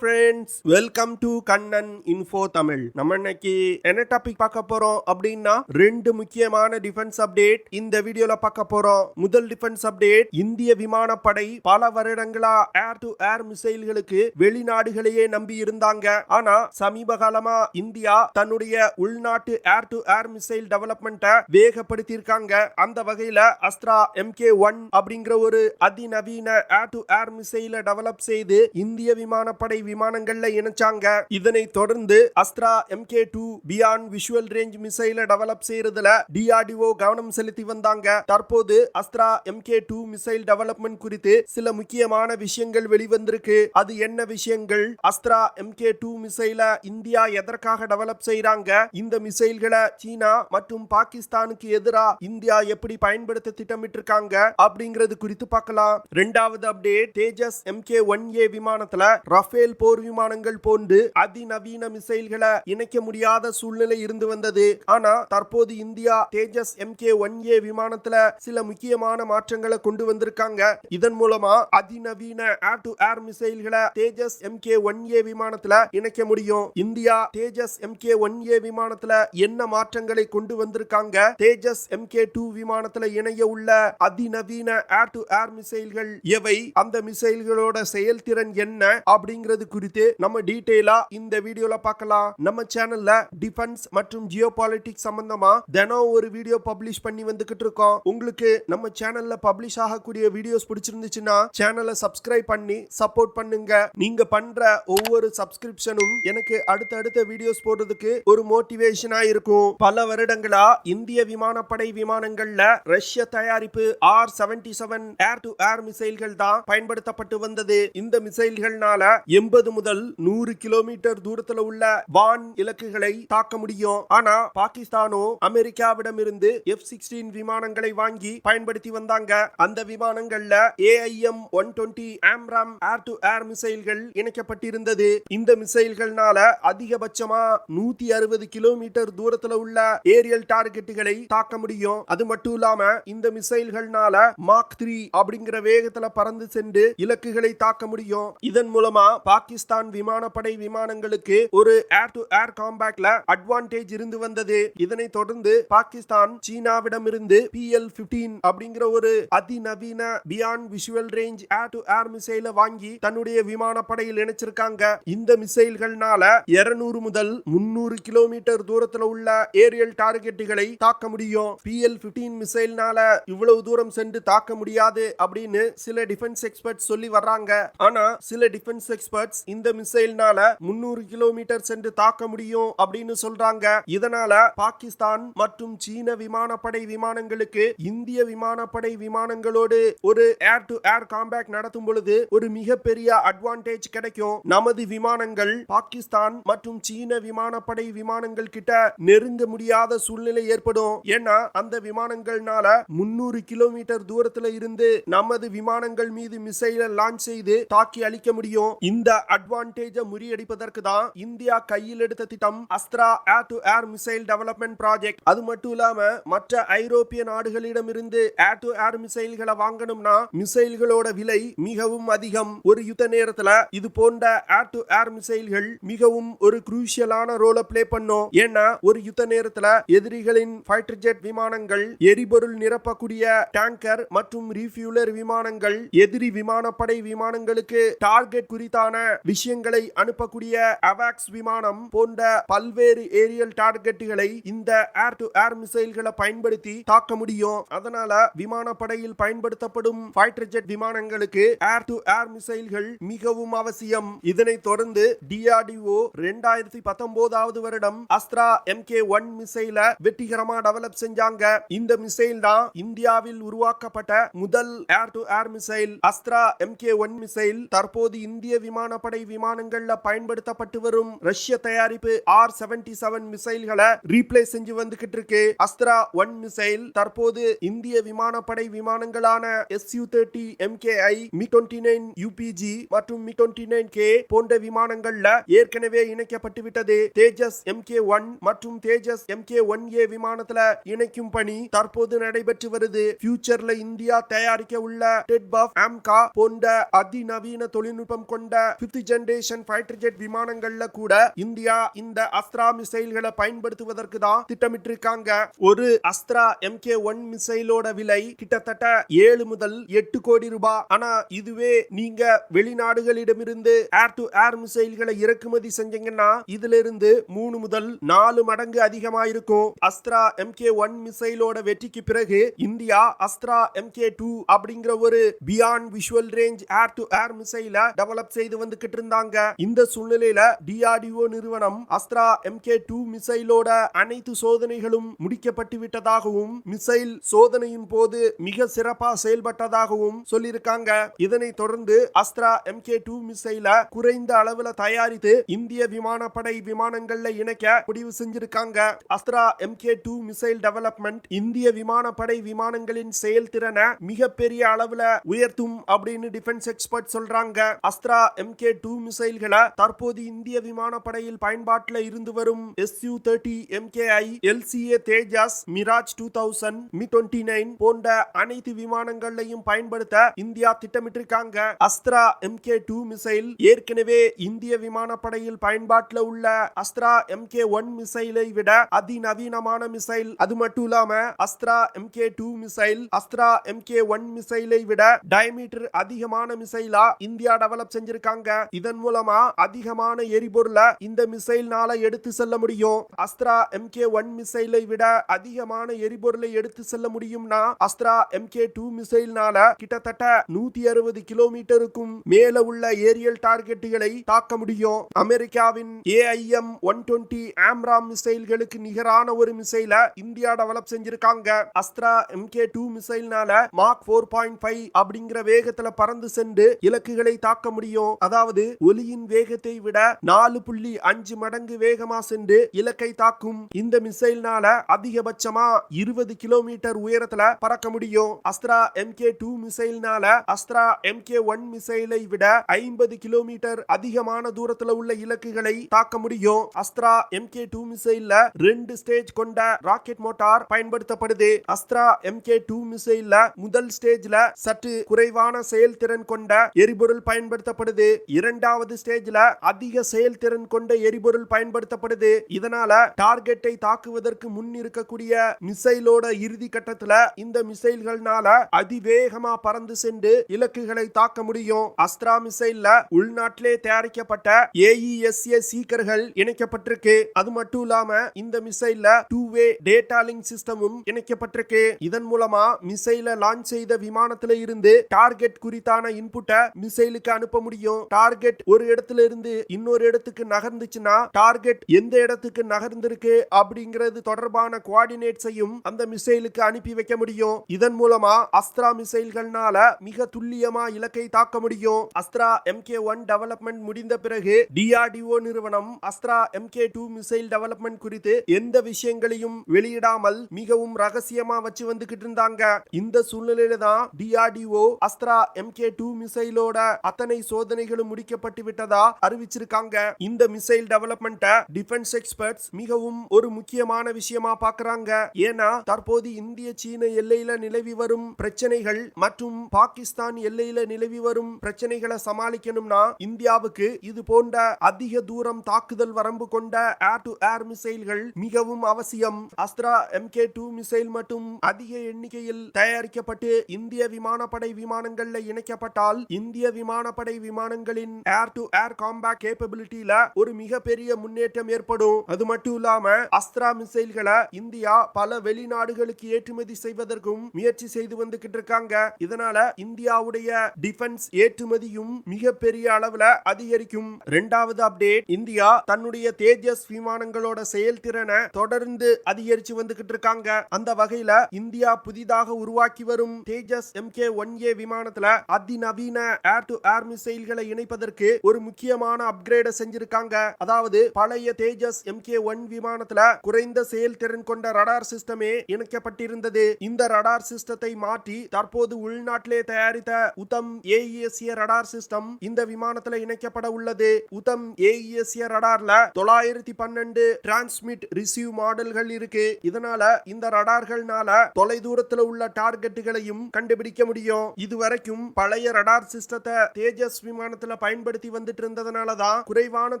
friends, welcome to Kannan Info Tamil. நம்ம இன்னைக்கு என்ன டாபிக் பார்க்க போறோம் அப்படின்னா ரெண்டு முக்கியமான டிஃபென்ஸ் அப்டேட் இந்த வீடியோல பார்க்க போறோம். முதல் டிஃபென்ஸ் அப்டேட், இந்திய விமானப்படை பல வருடங்களா ஏர் டு ஏர் மிசைல்களுக்கு வெளிநாடுகளையே நம்பி இருந்தாங்க. ஆனா சமீப காலமா இந்தியா தன்னுடைய உள்நாட்டு ஏர் டு ஏர் மிசைல் டெவலப்மெண்ட்டை வேகப்படுத்தி இருக்காங்க. அந்த வகையில Astra-mk2 அப்படிங்கிற ஒரு அதிநவீன ஏர் டு ஏர் மிசைலை டெவலப் செய்து இந்திய விமானப்படை விமானங்கள்ல இணைச்சாங்க. இதனை தொடர்ந்து Astra-mk2 பியாண்ட் விஷுவல் ரேஞ்ச் மிசைலை டெவலப் செய்யறதுல DRDO கவனம் செலுத்தி வந்தாங்க. தற்போது Astra-mk2 மிசைல் டெவலப்மெண்ட் குறித்து சில முக்கியமான விஷயங்கள் வெளிவந்திருக்கு. அது என்ன விஷயங்கள்? Astra-mk2 மிசைல இந்தியா எதற்காக டெவலப் செய்யறாங்க? இந்த மிசைல்களை சீனா மற்றும் பாகிஸ்தானுக்கு எதிராக இந்தியா எப்படி பயன்படுத்த திட்டமிட்டிருக்காங்க அப்படிங்கிறது குறித்து பார்க்கலாம். இரண்டாவது அப்டேட், தேஜஸ் MK1A விமானத்துல ரஃபேல் போர் விமானங்கள் போன்று அதிநவீன மிசைல்களை இணைக்க முடியாத சூழ்நிலை இருந்து வந்தது. ஆனா தற்போது இந்தியா தேஜஸ் MK1A விமானத்துல சில முக்கியமான மாற்றங்களை கொண்டு வந்திருக்காங்க. இதன் மூலமா அதிநவீன ஏர் டு ஏர் மிசைல்களை தேஜஸ் MK1A விமானத்துல இணைக்க முடியும். இந்தியா தேஜஸ் MK1A விமானத்துல என்ன மாற்றங்களை கொண்டு வந்திருக்காங்க? தேஜஸ் MK2 விமானத்துல இணைய உள்ள அதிநவீன ஏர் டு ஏர் மிசைல்கள் எவை? அந்த மிசைல்களோட செயல்திறன் என்ன அப்படிங்கிறது குறித்து நம்ம டீடைலா இந்த வீடியோல பார்க்கலாம். நம்ம சேனல்ல டிஃபென்ஸ் மற்றும் ஜியோபாலிட்டிக்ஸ் சம்பந்தமா தினம் ஒரு வீடியோ பப்ளிஷ் பண்ணி வந்துகிட்டு இருக்கோம். உங்களுக்கு நம்ம சேனல்ல பப்ளிஷ் ஆகக்கூடிய வீடியோஸ் பிடிச்சிருந்துச்சுன்னா சேனலை சப்ஸ்கிரைப் பண்ணி சப்போர்ட் பண்ணுங்க. நீங்க பண்ற ஒவ்வொரு சப்ஸ்கிரிப்ஷனும் எனக்கு அடுத்த வீடியோஸ் போடுறதுக்கு ஒரு மோட்டிவேஷனா இருக்கும். பல வருடங்களா இந்திய விமானப்படை விமானங்கள்ல ரஷ்ய தயாரிப்பு R-77 ஏர் டு ஏர் மிசைல்கள் தான் பயன்படுத்தப்பட்டு வந்தது. இந்த மிசைல்கள்னால 80 முதல் 100 கிலோமீட்டர் தூரத்துல உள்ள வான் இலக்குகளை தாக்க முடியும். ஆனா பாகிஸ்தானோ அமெரிக்காவிடமிருந்து F-16 விமானங்களை வாங்கி பயன்படுத்தி வந்தாங்க. அந்த விமானங்கள்ல AIM-120 AMRAAM ஏர் டு ஏர் மிசைல்கள் இணைக்கப்பட்டிருந்தது. இந்த மிசைல்கள்னால அதிகபட்சமா 160 கிலோமீட்டர் தூரத்துல உள்ள ஏரியல் டார்கெட்டுகளை தாக்க முடியும். அது மட்டும் இல்லாம இந்த மிசைல்கள்னால மாக் 3 அப்படிங்கிற வேகத்துல பறந்து சென்று இலக்குகளை தாக்க முடியும். இதன் மூலமா பாகிஸ்தான் விமானப்படை விமானங்களுக்கு ஒரு ஏர் டு ஏர் காம்பேட்ல அட்வான்டேஜ் இருந்து வந்தது. இதனை தொடர்ந்து பாகிஸ்தான் சீனாவிடமிருந்து PL-15 அப்படிங்கிற ஒரு அதிநவீன beyond visual range air to air மிசைலை வாங்கி தன்னுடைய விமானப்படையில் இணைச்சிருக்காங்க. இந்த மிசைல்கள்னால 200 முதல் 300 கிலோமீட்டர் தூரத்துல உள்ள ஏரியல் டார்கெட்டுகளை தாக்க முடியும். PL-15 மிசைல்னால இவ்வளவு தூரம் சென்று தாக்க முடியாது அப்படின்னு சில டிஃபென்ஸ் எக்ஸ்பர்ட்ஸ் சொல்லி வர்றாங்க. ஆனா சில டிஃபென்ஸ் எக்ஸ்பர்ட்ஸ் இந்த மிசைல்னால 300 கிலோமீட்டர் சென்று தாக்க முடியும் அப்படின்னு சொல்றாங்க. இதனால பாகிஸ்தான் மற்றும் சீன விமானப்படை விமானங்களுக்கு இந்திய விமானப்படை விமானங்களோடு ஒரு ஏர் டு ஏர் காம்பேட் நடத்தும் பொழுது ஒரு மிகப்பெரிய அட்வான்டேஜ் கிடைக்கும். நமது விமானங்கள் பாகிஸ்தான் மற்றும் சீன விமானப்படை விமானங்கள் கிட்ட நெருங்க முடியாத சூழ்நிலை ஏற்படும். ஏன்னா அந்த விமானங்கள்னால 300 கிலோமீட்டர் தூரத்துல இருந்து நமது விமானங்கள் மீது மிசைலை லான்ச் செய்து தாக்கி அளிக்க முடியும். இந்த அட்வான்டேஜை முறியடிப்பதற்கு தான் இந்தியா கையில் எடுத்த திட்டம் அஸ்த்ரா ஏர் to air missile development project. அது மட்டும் இல்லாம மற்ற ஐரோப்பிய நாடுகளிடமிருந்து ஏர் டு ஏர் மிசைல்களை வாங்கணும்னா மிசைல்களோட விலை மிகவும் அதிகம். ஒரு யுத்த நேரத்துல இது போன்ற ஏர் டு ஏர் மிசைல்கள் மிகவும் ஒரு குரூஷியலான ரோலை பிளே பண்ணும். ஏன்னா ஒரு யுத்த நேரத்துல எதிரிகளின் ஃபைட்டர் ஜெட் விமானங்கள், எரிபொருள் நிரப்பக்கூடிய டேங்கர் மற்றும் ரீஃபியூலர் விமானங்கள், எதிரி விமானப்படை விமானங்களுக்கு டார்கெட் குறித்தான விஷயங்களை அனுப்பக்கூடிய அவாக்ஸ் விமானம் போன்ற பல்வேறு ஏரியல் டார்கெட்டுகளை இந்த ஏர் டு ஏர் மிசைல்களை பயன்படுத்தி தாக்க முடியும். அதனால விமானப்படையில் பயன்படுத்தப்படும் ஃபைட்டர் ஜெட் விமானங்களுக்கு ஏர் டு ஏர் மிசைல்கள் மிகவும் அவசியம். இதனை தொடர்ந்து DRDO 2019 வருடம் Astra-mk1 மிசைலை வெற்றிகரமா டெவலப் செஞ்சாங்க. இந்த மிசைல் தான் இந்தியாவில் உருவாக்கப்பட்ட முதல் ஏர் to air missile. Astra-mk1 missile தற்போது இந்திய விமானப்படை விமானங்கள்ல பயன்படுத்தப்பட்டு வரும் ரஷ்ய தயாரிப்பு R-77 மிசைல்களை ரீப்ளேஸ் செஞ்சு வந்துகிட்டு இருக்கு. Astra-1 மிசைல் தற்போது இந்திய விமானப்படை விமானங்களான Su-30 MKI, MiG-29 UPG மற்றும் MiG-29K போன்ற விமானங்கள்ல ஏற்கனவே இணைக்கப்பட்டு விட்டது. தேஜஸ் MK1 மற்றும் தேஜஸ் MK1A விமானத்துல இணைக்கும் பணி தற்போது நடைபெற்று வருது. ஃபியூச்சர்ல இந்தியா தயாரிக்க உள்ள AStra-mk2 போன்ற அதிநவீன தொழில்நுட்பம் கொண்ட 5th ஜெனரேஷன் ஃபைட்டர் ஜெட் விமானங்கள்ல கூட இந்தியா இந்த அஸ்த்ரா மிசைல்களை பயன்படுத்துவதற்கு தான் திட்டமிட்டு இருக்காங்க. ஒரு அஸ்த்ரா MK1 மிசைலோட விலை கிட்டத்தட்ட 7 முதல் 8 கோடி ரூபாய். ஆனா இதுவே நீங்க வெளிநாடுகளிடமிருந்து ஏர் டு ஏர் மிசைல்களை இறக்குமதி செஞ்சீங்கன்னா இதுல இருந்து 3 முதல் 4 மடங்கு அதிகமா இருக்கும். அஸ்த்ரா MK1 மிசைலோட வெற்றிக்கு பிறகு இந்தியா Astra-mk2 அப்படிங்கிற ஒரு beyond visual range air to air மிசைலை டெவலப் செய்து வந்துகிட்டு இருந்தாங்க. இந்த சூழ்நிலையில DRDO நிறுவனம் Astra-mk2 மிசைலோட அனைத்து சோதனைகளும் முடிக்கப்பட்டு விட்டதாகவும் மிசைல் சோதனையின் போது மிக சிறப்பா செயல்பட்டதாகவும் சொல்லியிருக்காங்க. இதனை தொடர்ந்து Astra-mk2 மிசைல குறைந்த அளவுல தயாரித்து இந்திய விமானப்படை விமானங்கள்ல இணைக்க முடிவு செஞ்சிருக்காங்க. Astra-mk2 மிசைல் டெவலப்மெண்ட் இந்திய விமானப்படை விமானங்களின் செயல்திறனை மிகப்பெரிய அளவுல உயர்த்தும் அப்படின்னு டிஃபென்ஸ் எக்ஸ்பர்ட் சொல்றாங்க. Astra-mk2 மிசைல்களை தற்போது இந்திய விமானப்படையில் பயன்பாட்டில் இருந்து வரும் Su-30 MKI, LCA தேஜஸ், மிராஜ் 2000, Mi-29 போன்ற அனைத்து விமானங்களையும் பயன்படுத்த இந்தியா திட்டமிட்டிருக்காங்க. Astra-mk2 மிசைல் ஏற்கனவே இந்திய விமானப்படையில் பயன்பாட்டில் உள்ள Astra-mk1 மிசைலை விட அதிநவீனமான மிசைல். அது மட்டும் இல்லாம Astra-mk2 மிசைல் Astra-mk1 மிசைலை விட டயமீட்டர் அதிகமான மிசைலா இந்தியா டெவலப் செஞ்சிருக்காங்க. இதன் மூலமா அதிகமான எரிபொருளை இந்த மிசைல்னால எடுத்து செல்ல முடியும். Astra-mk1 மிசைலை விட அதிகமான எரிபொருளை எடுத்து செல்ல முடியும்னா Astra-mk2 மிசைல்னால கிட்டத்தட்ட 160 கிலோமீட்டருக்கும் மேல உள்ள ஏரியல் டார்கெட்டுகளை தாக்க முடியும். அமெரிக்காவின் AIM-120 ஆம்ராம் மிசைல்களுக்கு நிகரான ஒரு மிசைலை இந்தியா டெவலப் செஞ்சிருக்காங்க. Astra-mk2 மிசைல்னால மாக் 4.5 அப்படிங்கிற வேகத்துல பறந்து சென்று இலக்குகளை தாக்க முடியும். அதாவது ஒலியின் வேகத்தை விட 4.5 மடங்கு வேகமா சென்று இலக்கை தாக்கும். இந்த மிசைல்னால அதிகபட்சமா 20 கிலோமீட்டர் உயரத்துல பறக்க முடியும். Astra-mk2 மிசைல்னால Astra-mk1 மிசைலை விட 50 கிலோமீட்டர் அதிகமான தூரத்துல உள்ள இலக்குகளை தாக்க முடியும். Astra-mk2 மிசைல்ல 2 ஸ்டேஜ் கொண்ட ராக்கெட் மோட்டார் பயன்படுத்தப்படுது. Astra-mk2 மிசைல்ல முதல் ஸ்டேஜ்ல சற்று குறைவான செயல்திறன் கொண்ட எரிபொருள் பயன்படுத்தப்படுது. இரண்டாவது ஸ்டேஜ்ல அதிக செயல்திறன் கொண்ட எரிபொருள் பயன்படுத்தப்படுது. இதனால டார்கெட்டை தாக்குவதற்கு முன் இருக்கக்கூடிய மிசைலோட இறுதி கட்டத்துல இந்த மிசைல்கள்னால அதிவேகமா பறந்து சென்று இலக்குகளை தாக்க முடியும். அஸ்த்ரா மிசைல்ல உள்நாட்டிலே தயாரிக்கப்பட்ட AESA சீக்கர்கள் இணைக்கப்பட்டிருக்கு. அது மட்டும் இல்லாம இந்த மிசைல்ல 2-வே டேட்டா லிங்க் சிஸ்டமும் இணைக்கப்பட்டிருக்கு. இதன் மூலமா மிசைலை லான்ச் செய்த விமானத்துல இருந்து டார்கெட் குறித்தான இன்புட்டை மிசைலுக்கு அனுப்ப முடியும். டார்கெட் ஒரு இடத்துல இருந்து இன்னொரு இடத்துக்கு நகர்ந்துச்சுன்னா டார்கெட் எந்த இடத்துக்கு நகர்ந்திருக்கு அப்படிங்கிறது தொடர்பான கோஆர்டினேட்ஸையும் அந்த மிசைலுக்கு அனுப்பி வைக்க முடியும். இதன் மூலமா அஸ்த்ரா மிசைல்கள்னால மிக துல்லியமா இலக்கை தாக்க முடியும். Astra-mk1 டெவலப்மெண்ட் முடிந்த பிறகு DRDO நிறுவனம் Astra-mk2 மிசைல் டெவலப்மெண்ட் குறித்து எந்த விஷயங்களையும் வெளியிடாமல் மிகவும் ரகசியமா வச்சு வந்துகிட்டு இருந்தாங்க. இந்த சூழ்நிலையில தான் DRDO Astra-mk2 மிசைலோட அத்தனை சோதனைகளும் முடிக்கப்பட்டு விட்டதா அறிவிச்சிருக்காங்க. இந்த மிசைல் டெவலப்மெண்ட்டை டிஃபென்ஸ் எக்ஸ்பர்ட்ஸ் மிகவும் ஒரு முக்கியமான விஷயமா பார்க்கறாங்க. ஏன்னா தற்போது இந்திய சீன எல்லையில நிலவி வரும் பிரச்சனைகள் மற்றும் பாகிஸ்தான் எல்லையில நிலவி வரும் பிரச்சனைகளை சமாளிக்கணும்னா இந்தியாவுக்கு இது போன்ற அதிக தூரம் தாக்குதல் வரம்பு கொண்ட ஏர் டு ஏர் மிசைல்கள் மிகவும் அவசியம். Astra-mk2 மிசைல் மட்டும் அதிக எண்ணிக்கையில் தயாரிக்கப்பட்டு இந்திய விமானப்படை விமானங்கள்ல இணைக்கப்பட்டால் இந்திய விமானப்படை விமானங்களின் ஏர் டு ஏர் காம்பேட் கேப்பபிலிட்டியில ஒரு மிகப்பெரிய முன்னேற்றம் ஏற்படும். அது மட்டும் இல்லாம அஸ்த்ரா மிசைல்களை இந்தியா பல வெளிநாடுகளுக்கு ஏற்றுமதி செய்வதற்கும் முயற்சி செய்து வந்துகிட்டு இருக்காங்க. இதனால இந்தியாவுடைய டிஃபென்ஸ் ஏற்றுமதியும் மிகப்பெரிய அளவுல அதிகரிக்கும். இரண்டாவது அப்டேட், இந்தியா தன்னுடைய தேஜஸ் விமானங்களோட செயல்திறனை தொடர்ந்து அதிகரிச்சு வந்துகிட்டு இருக்காங்க. அந்த வகையில இந்தியா புதிதாக உருவாக்கி வரும் தேஜஸ் MK1A விமானத்துல அதிநவீன ஏர் டு ஏர் மிசைல்களை இணைப்பதற்கு ஒரு முக்கியமான அப்கிரேட செஞ்சிருக்காங்க. அதாவது பழைய தேஜஸ் MK1 விமானத்துல குறைந்த செயல்திறன் கொண்ட ரடார் சிஸ்டமே இணைக்கப்பட்டிருந்தது. இந்த ரடார் சிஸ்டத்தை மாற்றி தற்போது உள்நாட்டிலே தயாரித்த உத்தம் AESA ரடார் சிஸ்டம் இந்த விமானத்துல இணைக்கப்பட உள்ளது. உத்தம் AESA ரடார்ல 912 டிரான்ஸ்மிட் ரிசீவ் மாடல்கள் இருக்கு. இதனால இந்த ரடார்கள்னால தொலைதூரத்துல உள்ள டார்கெட்டுகளையும் கண்டுபிடிக்க முடியும். இதுவரைக்கும் பழைய ரடார் சிஸ்டத்தை தேஜஸ் விமானத்துல பயன்படுத்தி வந்துட்டு இருந்ததனாலதான் குறைவான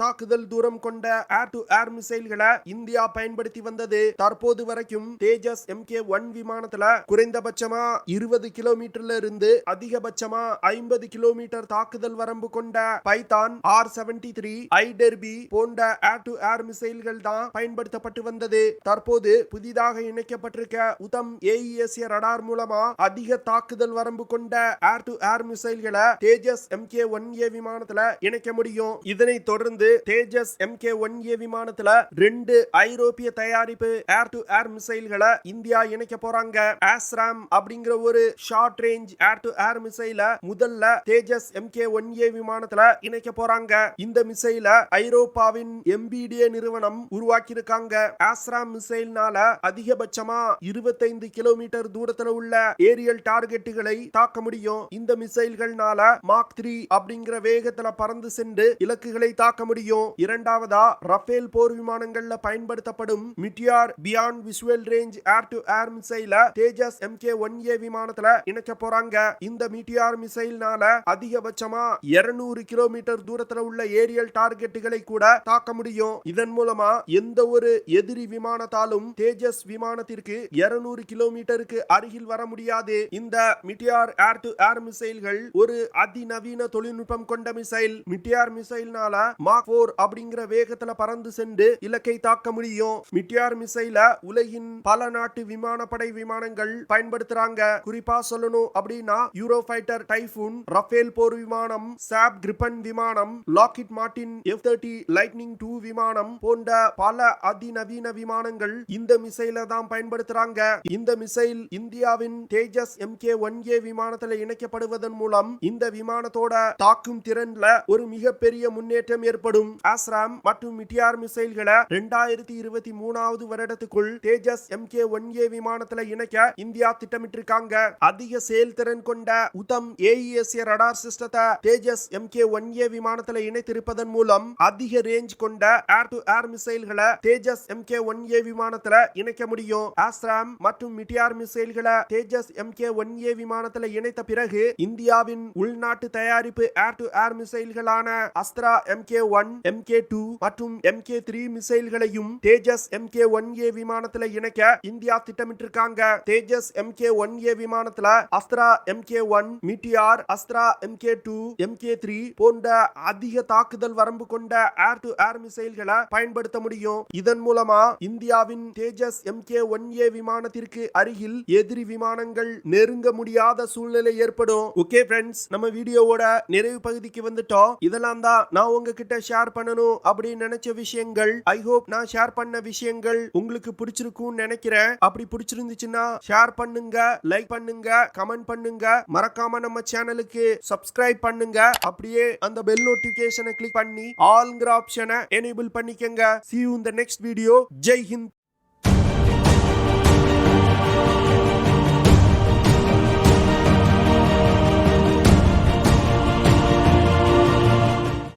தாக்குதல் தூரம் கொண்ட ஏர் டு ஏர் மிசைல்களை இந்தியா பயன்படுத்தி வந்தது. தற்போது வரைக்கும் தேஜஸ் MK1 விமானத்துல குறைந்தபட்சமா 20 கிலோமீட்டர்ல இருந்து அதிகபட்சமா 50 கிலோமீட்டர் தாக்குதல் வரம்பு கொண்ட பைத்தான் R-73 ஐடெர்பி போன்ற ஏர் டு ஏர் மிசைல்கள் தான் பயன்படுத்தப்பட்டு வந்தது. தற்போது புதிதாக இணைக்கப்பட்டிருக்க உதம் AES ரடார் மூலமா அதிக தாக்குதல் வரம்பு கொண்ட ஏர் டு ஏர் மிசைல்களை தேஜஸ் MK1A விமானத்துல இணைக்க முடியும். இதனை தொடர்ந்து தேஜஸ் MK1A விமானத்துல 2 ஐரோப்பிய தயாரிப்பு ஏர் டு ஏர் மிசைல்களை இந்தியா இணைக்க போறாங்க. ஆஸ்ட்ராம் அப்படிங்கிற ஒரு short range air to air மிசைல முதல்ல தேஜஸ் MK1A விமானத்துல இணைக்க போறாங்க. இந்த மிசைல ஐரோப்பாவின் MBDA நிறுவனம் உருவாக்கி இருக்காங்க. ஆஸ்ட்ராம் மிசைல்னால அதிகபட்சமா 25 கிலோமீட்டர் தூரத்துல உள்ள ஏரியல் டார்கெட்டுகளை தாக்க முடியும். இந்த மிசைல்கள்னால மாக் 3 அப்படிங்கிற வேகத்துல பறந்து சென்று இலக்குகளை தாக்க முடியும். இரண்டாவதா ரஃபேல் போர் விமானங்கள்ல பயன்படுத்தப்படும் Meteor beyond visual range air to air மிசைல தேஜஸ் MK1A விமானத்துல இணைக்க போறாங்க. இந்த மிட்டியார் மிசைல்னால அதிகபட்சமா 200 கிலோமீட்டர் தூரத்துல உள்ள ஏரியல் டார்கெட்டுகளை கூட தாக்க முடியும். இதன் மூலமா எந்த ஒரு எதிரி விமானத்தாலும் தேஜஸ் விமானத்திற்கு 200 கிலோமீட்டருக்கு அருகில் வர முடியாது. இந்த மிட்டியார் ஏர் டு ஏர் மிசைல்கள் ஒரு அதிநவீன தொழில்நுட்பம் கொண்ட மிசைல். மிட்டியார் மிசைல்னால மாக் 4 அப்படிங்கிற வேகத்துல பறந்து சென்று இலக்கை தாக்க முடியும். மிட்டியார் மிசைல உலகின் பல நாட்டு விமானப்படை விமானங்கள் பயன்படுத்துறாங்க. குறிப்பா சொல்லணும் அப்படின்னா யூரோஃபைட்டர் டைஃபூன், ரஃபேல் போர் விமானம், சாப் கிரிப்பன் விமானம், லாக்ஹீட் மார்டின் F-30 லைட்னிங் 2 விமானம் போன்ற பல அதிநவீன விமானங்கள் இந்த மிசைல தான் பயன்படுத்துறாங்க. இந்த மிசைல் இந்தியாவின் தேஜஸ் MK1A விமானத்தில் இணைக்கப்படுவதன் மூலம் இந்த விமானத்தோட தாக்கும் திறன்ல ஒரு மிகப்பெரிய முன்னேற்றம் ஏற்படும். ஆஸ்ட்ராம் மற்றும் மிட்டியார் மிசைல்களை 2023 வருடத்துக்குள் தேஜஸ் MK1A விமானத்தில் இணைக்க இந்தியா திட்டமிட்டிருக்காங்க. அதிக செயல்திறன் கொண்ட உதம் AES ரடார் சிஸ்டத்தை தேஜஸ் MK1A விமானத்தில் இணைத்திருப்பதன் மூலம் அதிக ரேஞ்ச் கொண்ட ஏர் டு ஏர் மிசைல்களை தேஜஸ் MK1A விமானத்துல இணைக்க முடியும். ஆஸ்ட்ராம் மற்றும் மிட்டியார் மிசைல்களை தேஜஸ் MK1A விமானத்துல இணைத்த பிறகு இந்தியாவின் உள்நாட்டு தயாரிப்பு ஏர் டு ஏர் மிசைல்களான Astra-mk1, MK2 மற்றும் MK3 மிசைல்களையும் தேஜஸ் MK1A விமானத்துல இணைக்க இந்தியா திட்டமிட்டிருக்காங்க. தேஜஸ் MK1A விமானத்துல Astra-mk1, மிட்டியார், Astra-mk2, MK3 போன்ற அதிக தாக்குதல் வரம்பு கொண்ட ஏர் டு ஏர் மிசைல்களை பயன்படுத்த முடியும். இதன் மூலமா இந்தியாவின் தேஜஸ் MK1A விமானத்திற்கு அருகில் எதிரி விமானங்கள் நெருங்க முடியாத சூழ்நிலை ஏற்படும். ஓகே ஃப்ரெண்ட்ஸ், நம்ம வீடியோவோட நிறைவு பகுதிக்கு வந்துட்டோம். இதெல்லாம் தான் நான் உங்ககிட்ட ஷேர் பண்ணணும் அப்படின்னு நினைச்ச விஷயங்கள். ஐ ஹோப் நான் ஷேர் பண்ண விஷயங்கள் உங்களுக்கு பிடிச்சிருக்கும் நினைக்கிறேன். அப்படி பிடிச்சிருந்துச்சுன்னா ஷேர் பண்ணுங்க, லைக் பண்ணுங்க, கமெண்ட் பண்ணுங்க. மறக்காம நம்ம சேனலுக்கு சப்ஸ்கிரைப் பண்ணுங்க. அப்படியே அந்த பெல் நோட்டிபிகேஷனை கிளிக் பண்ணி ஆல்ங்கிற ஆப்ஷனை எனேபிள் பண்ணிக்கங்க. See you in the next video. Jai Hind.